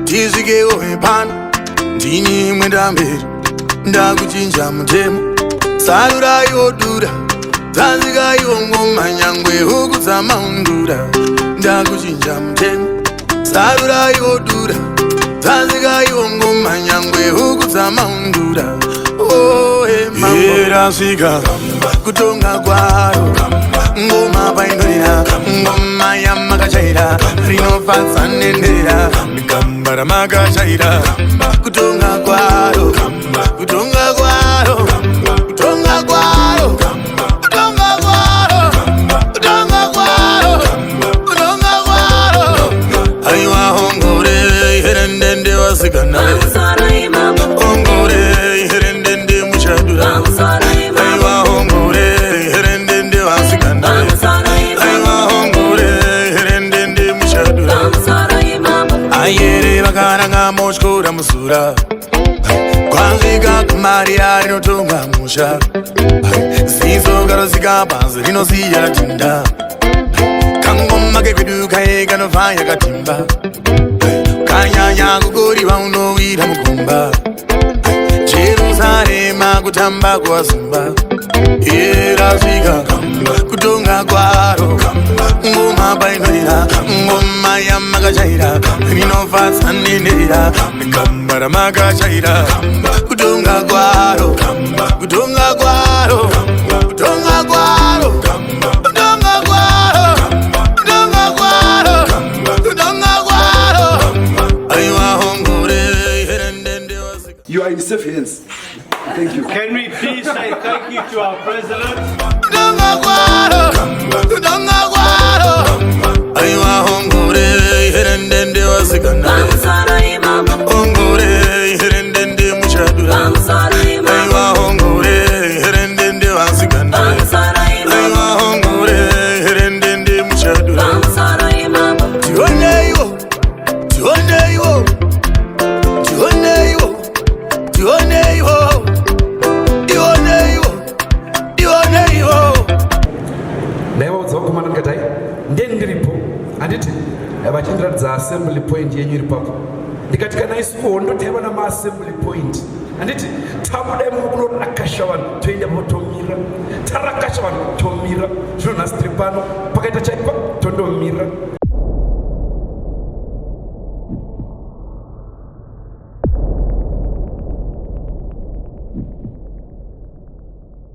tizvikewo pano ndini mwenda mberi ndakuchinja mutemo saruraiwo dura dzanzikaiwo ngoma nyangwe huku dzamaundura ndakuchinja mutemo saruraiwo dura dzanzikaiwo ngoma nyangwe huku dzamaundura erasvika kutonga kwaro ngoma paindorira ngoma yamakachaira rinofadza nendera gamba ramakachaira kutonga kwaro kutonga kwaro kutonga kwaro kutonga kwaro kutonga kwaro kutonga kwaro aiwa hongore herendende wasikana hongore herendende muchadura aiwa hongore herendende wasikana aiwa hongore herendende muchadura ayere vakaranga motyora musura kwanzvika kumari yarinotonga musha ziso karosika panzi rinosiya ratinda kangoma kekwedu kaye kanobva yakatimba kanyanya kukoriva unowira mukumba jerusarema kutamba kwazumba erasvika kutonga kwaro ngoma paindorira ngoma yamakachaira rinofadza nendera gamba ramakachaira kutonga kwaro kutonga kwaro kutonga kwaro kutonga kwaro kutonga kwaro kutonga kwaro aiwa hongore herendende wasi. You are in safe hands. Thank you. Can we please say thank you to our president? Kutonga kwaro kutonga kwaro aiwa hongore herendende wasikana hongore herendende muchadura aiwa hongore herendende wasikana aiwa hongore herendende muchadura tioneiwo tioneiwo tioneiwo tioneiwo tioneiwo tioneiwo ndaivaudzawo kumana ndikatai ndeni ndiripo handiti vachindiratidza assembly point yenyu iri papo ndikati kana isuwo ndotaiva namaassembly point handiti tabudai mukunodakasha vanhu toenda potomira tarakasha vanhu tomira zvino nhasi tiri pano pakaita chaipa tondomira